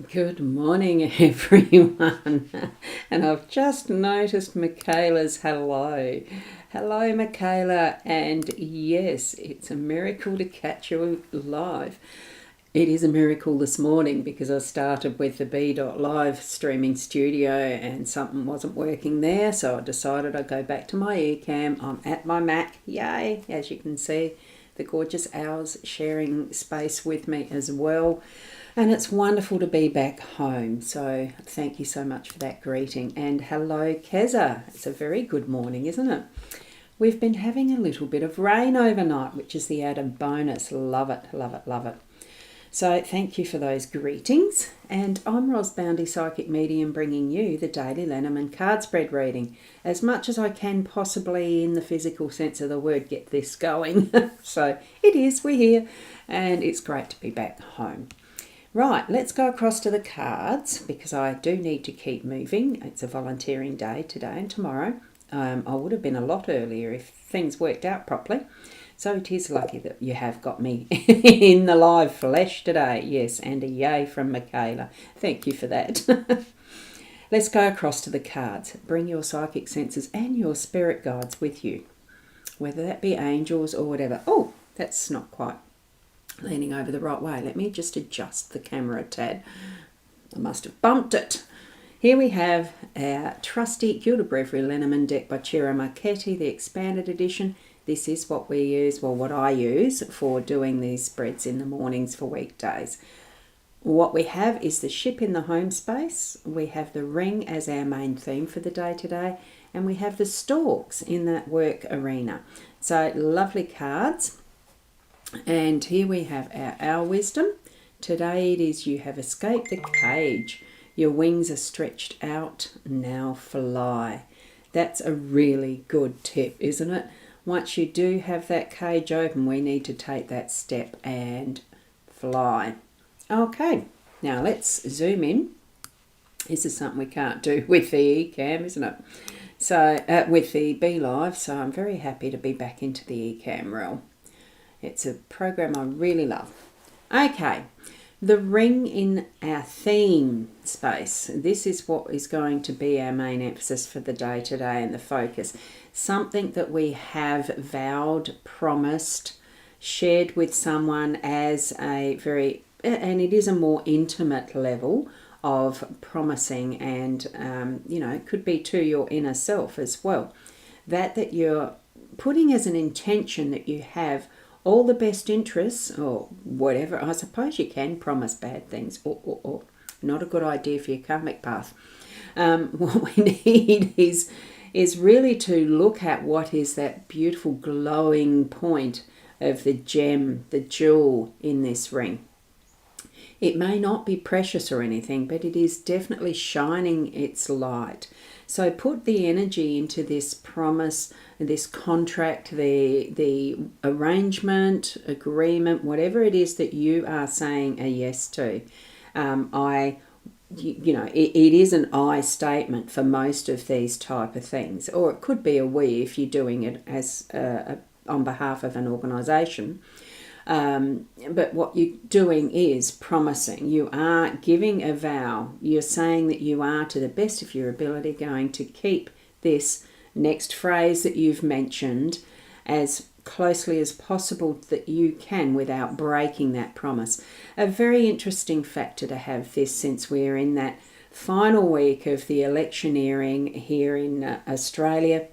Good morning, everyone. And I've just noticed Michaela's hello. Hello, Michaela. And yes, it's a miracle to catch you live. It is a miracle this morning because I started with the B.live streaming studio and something wasn't working there. So I decided I'd go back to my eCam. I'm at my Mac. Yay, as you can see. The gorgeous Owls sharing space with me as well. And it's wonderful to be back home. So thank you so much for that greeting. And hello, Keza. It's a very good morning, isn't it? We've been having a little bit of rain overnight, which is the added bonus. Love it, love it, love it. So thank you for those greetings. And I'm Rosboundy Psychic Medium, bringing you the daily Lenormand card spread reading. As much as I can possibly, in the physical sense of the word, get this going. So it is, we're here, and it's great to be back home. Right, let's go across to the cards because I do need to keep moving. It's a volunteering day today and tomorrow. I would have been a lot earlier if things worked out properly. So it is lucky that you have got me in the live flesh today. Yes, and a yay from Michaela. Thank you for that. Let's go across to the cards. Bring your psychic senses and your spirit guides with you, whether that be angels or whatever. Oh, that's not quite leaning over the right way. Let me just adjust the camera a tad. I must have bumped it. Here we have our trusty Gildebrevry Lenormand deck by Ciro Marchetti, the expanded edition. This is what we use, well, what I use for doing these spreads in the mornings for weekdays. What we have is the ship in the home space. We have the ring as our main theme for the day today. And we have the storks in that work arena. So lovely cards. And here we have our wisdom. Today it is you have escaped the cage. Your wings are stretched out. Now fly. That's a really good tip, isn't it? Once you do have that cage open, we need to take that step and fly. Okay, now let's zoom in. This is something we can't do with the eCam, isn't it? So with the B.live, so I'm very happy to be back into the eCam realm. It's a program I really love. Okay, the ring in our theme space. This is what is going to be our main emphasis for the day today and the focus. Something that we have vowed, promised, shared with someone as a very, and it is a more intimate level of promising and, it could be to your inner self as well. That you're putting as an intention that you have all the best interests or whatever. I suppose you can promise bad things or not a good idea for your karmic path. What we need is really to look at what is that beautiful glowing point of the gem, the jewel in this ring. It may not be precious or anything, but it is definitely shining its light. So put the energy into this promise, this contract, the arrangement, agreement, whatever it is that you are saying a yes to. It is an I statement for most of these type of things, or it could be a we if you're doing it as on behalf of an organisation. But what you're doing is promising. You are giving a vow. You're saying that you are, to the best of your ability, going to keep this next phrase that you've mentioned as closely as possible that you can without breaking that promise. A very interesting factor to have this, since we're in that final week of the electioneering here in Australia,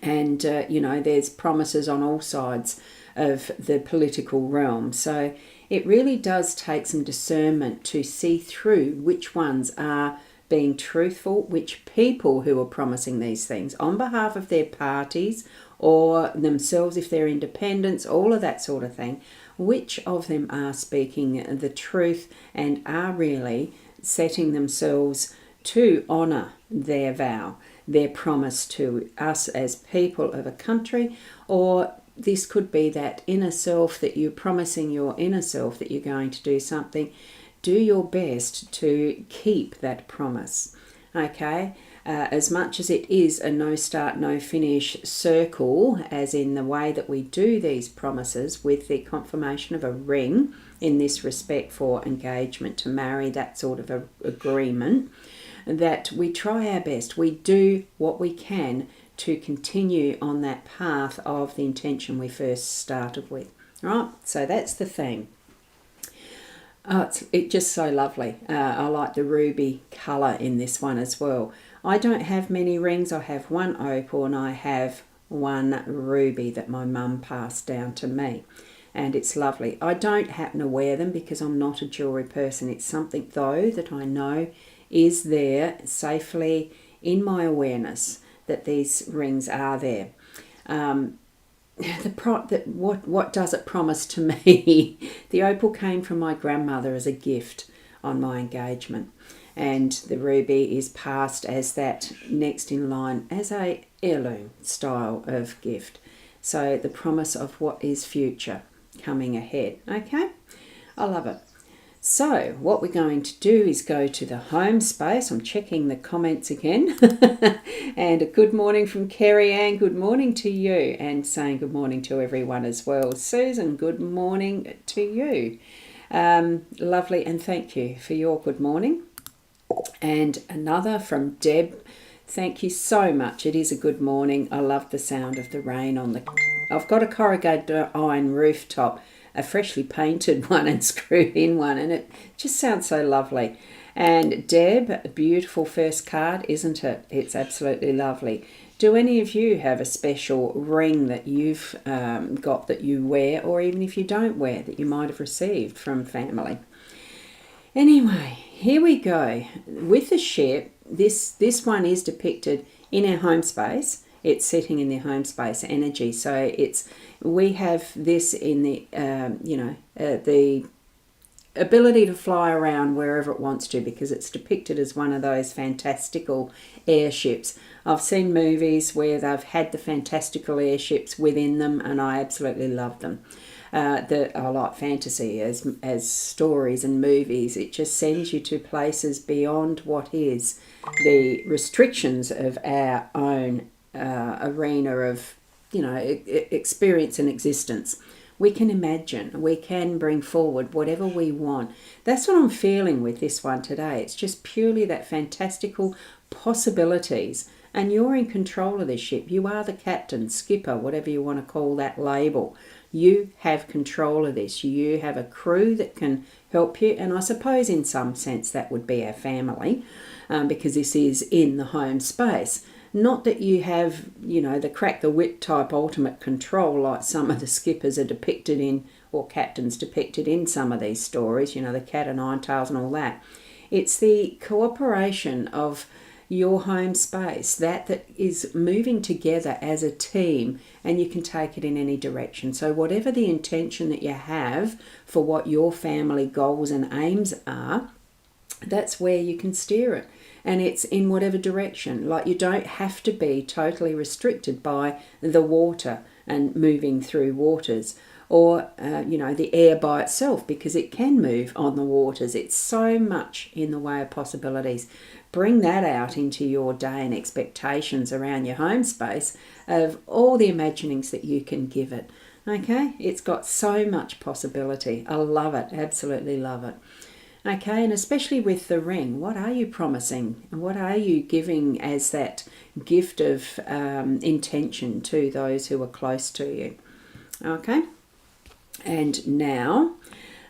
and there's promises on all sides of the political realm. So it really does take some discernment to see through which ones are being truthful, which people who are promising these things on behalf of their parties or themselves if they're independents, all of that sort of thing, which of them are speaking the truth and are really setting themselves to honour their vow, their promise to us as people of a country. Or this could be that inner self that you're promising your inner self that you're going to do something. Do your best to keep that promise. Okay, As much as it is a no start, no finish circle, as in the way that we do these promises with the confirmation of a ring, in this respect for engagement to marry, that sort of agreement, that we try our best, we do what we can to continue on that path of the intention we first started with. Right, so that's the theme. It's just so lovely. I like the ruby colour in this one as well. I don't have many rings. I have one opal and I have one ruby that my mum passed down to me. And it's lovely. I don't happen to wear them because I'm not a jewellery person. It's something, though, that I know is there safely in my awareness that these rings are there. What does it promise to me? The opal came from my grandmother as a gift on my engagement, and the ruby is passed as that next in line as a heirloom style of gift. So the promise of what is future coming ahead. Okay, I love it. So what we're going to do is go to the home space. I'm checking the comments again. And a good morning from Kerry Ann. Good morning to you. And saying good morning to everyone as well. Susan, good morning to you. Lovely, and thank you for your good morning. And another from Deb. Thank you so much. It is a good morning. I love the sound of the rain on the... I've got a corrugated iron rooftop, a freshly painted one and screwed in one, and it just sounds so lovely. And Deb, a beautiful first card, isn't it? It's absolutely lovely. Do any of you have a special ring that you've got that you wear, or even if you don't wear, that you might have received from family? Anyway, here we go. With the ship, this one is depicted in our home space. It's sitting in the home space energy. So we have this in the the ability to fly around wherever it wants to, because it's depicted as one of those fantastical airships. I've seen movies where they've had the fantastical airships within them, and I absolutely love them. I like fantasy as stories and movies. It just sends you to places beyond what is the restrictions of our own arena of experience and existence. We can imagine, we can bring forward whatever we want. That's what I'm feeling with this one today. It's just purely that fantastical possibilities, and you're in control of this ship. You are the captain, skipper, whatever you want to call that label. You have control of this. You have a crew that can help you, and I suppose in some sense that would be our family, because this is in the home space. Not that you have, the crack the whip type ultimate control like some of the skippers are depicted in, or captains depicted in some of these stories, the cat o' nine tails and all that. It's the cooperation of your home space that is moving together as a team, and you can take it in any direction. So whatever the intention that you have for what your family goals and aims are, that's where you can steer it. And it's in whatever direction. Like, you don't have to be totally restricted by the water and moving through waters, or the air by itself, because it can move on the waters. It's so much in the way of possibilities. Bring that out into your day and expectations around your home space of all the imaginings that you can give it. Okay, it's got so much possibility. I love it, absolutely love it. Okay, and especially with the ring, what are you promising? And what are you giving as that gift of intention to those who are close to you? Okay, and now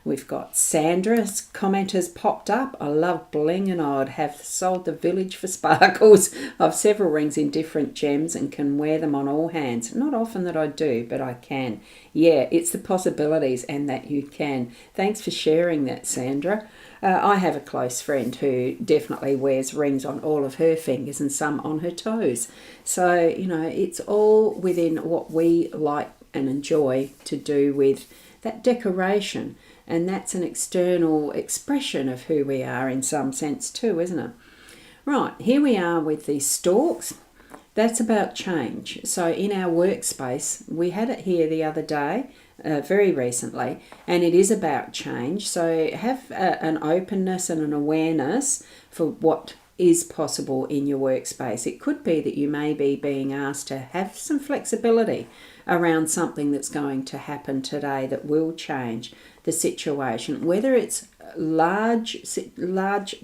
we've got Sandra's comment has popped up. I love bling, and I'd have sold the village for sparkles. I've several rings in different gems and can wear them on all hands. Not often that I do, but I can. Yeah, it's the possibilities and that you can. Thanks for sharing that, Sandra. I have a close friend who definitely wears rings on all of her fingers and some on her toes. So, it's all within what we like and enjoy to do with that decoration. And that's an external expression of who we are in some sense too, isn't it? Right, here we are with these stalks. That's about change. So in our workspace, we had it here the other day, very recently, and it is about change. So have an openness and an awareness for what is possible in your workspace. It could be that you may be being asked to have some flexibility around something that's going to happen today that will change the situation, whether it's large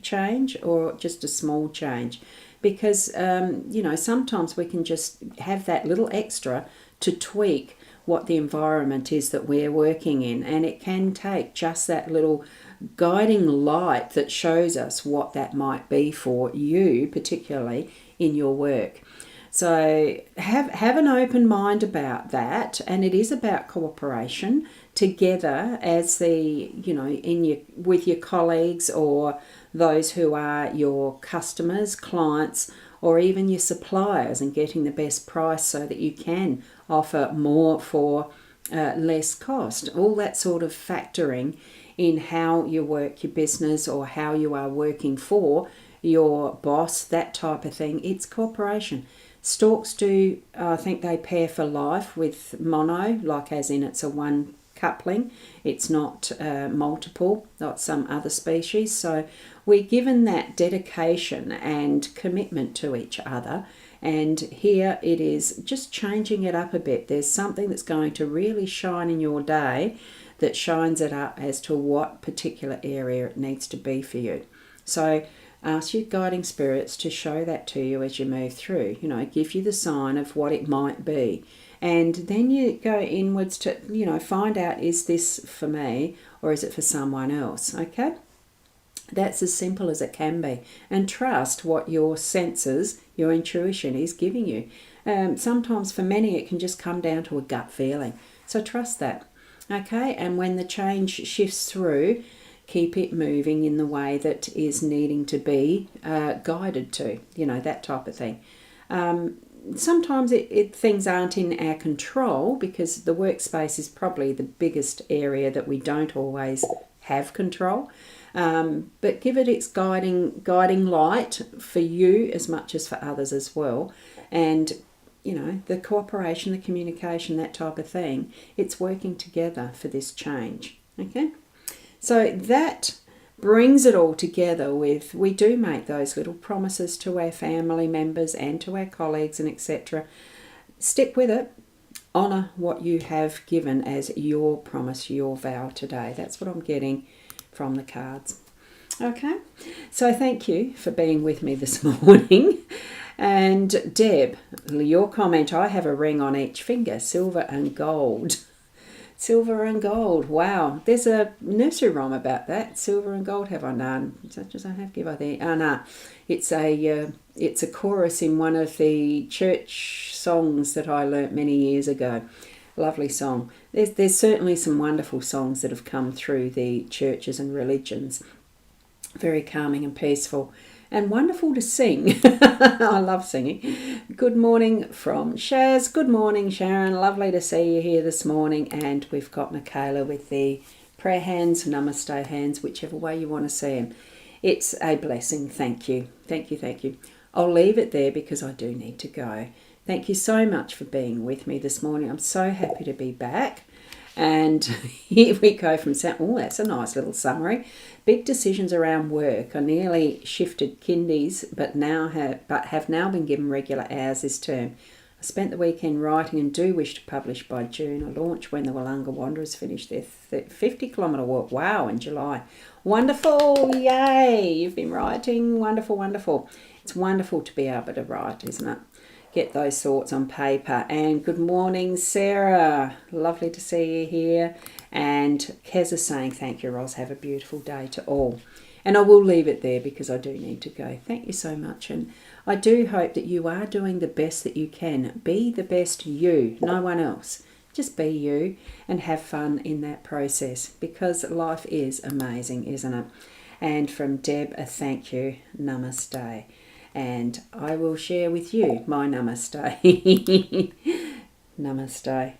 change or just a small change. Because, sometimes we can just have that little extra to tweak what the environment is that we're working in. And it can take just that little guiding light that shows us what that might be for you, particularly in your work. So have an open mind about that, and it is about cooperation together as with your colleagues or those who are your customers, clients, or even your suppliers, and getting the best price so that you can offer more for less cost. All that sort of factoring in how you work your business or how you are working for your boss, that type of thing. It's cooperation. Storks do, I think they pair for life with mono, like as in it's a one coupling. It's not multiple, like some other species. So we're given that dedication and commitment to each other. And here it is just changing it up a bit. There's something that's going to really shine in your day that shines it up as to what particular area it needs to be for you. So ask your guiding spirits to show that to you as you move through. Give you the sign of what it might be. And then you go inwards to, find out, is this for me or is it for someone else? Okay? That's as simple as it can be. And trust what your senses, your intuition is giving you. Sometimes for many it can just come down to a gut feeling. So trust that. Okay? And when the change shifts through, keep it moving in the way that is needing to be guided to, that type of thing. Sometimes things aren't in our control, because the workspace is probably the biggest area that we don't always have control. But give it its guiding light for you as much as for others as well. And, the cooperation, the communication, that type of thing, it's working together for this change. Okay? So that brings it all together with, we do make those little promises to our family members and to our colleagues and etc. Stick with it. Honour what you have given as your promise, your vow today. That's what I'm getting from the cards. Okay, so thank you for being with me this morning. And Deb, your comment, I have a ring on each finger, silver and gold. Silver and gold. Wow. There's a nursery rhyme about that. Silver and gold have I none. Such as I have give I thee. Oh, no. It's a chorus in one of the church songs that I learnt many years ago. Lovely song. There's certainly some wonderful songs that have come through the churches and religions. Very calming and peaceful. And wonderful to sing. I love singing. Good morning from Shaz. Good morning, Sharon. Lovely to see you here this morning. And we've got Michaela with the prayer hands, namaste hands, whichever way you want to see them. It's a blessing. Thank you. Thank you, thank you. I'll leave it there because I do need to go. Thank you so much for being with me this morning. I'm so happy to be back. And here we go from, oh, that's a nice little summary. Big decisions around work. I nearly shifted kindies, but have now been given regular hours this term. I spent the weekend writing and do wish to publish by June. I launch when the Wollonga Wanderers finish their 50-kilometre walk. Wow, in July. Wonderful, yay! You've been writing. Wonderful, wonderful. It's wonderful to be able to write, isn't it? Get those thoughts on paper. And good morning, Sarah. Lovely to see you here. And Kez is saying, thank you, Ros. Have a beautiful day to all. And I will leave it there because I do need to go. Thank you so much. And I do hope that you are doing the best that you can. Be the best you, no one else. Just be you and have fun in that process, because life is amazing, isn't it? And from Deb, a thank you. Namaste. And I will share with you my namaste. Namaste.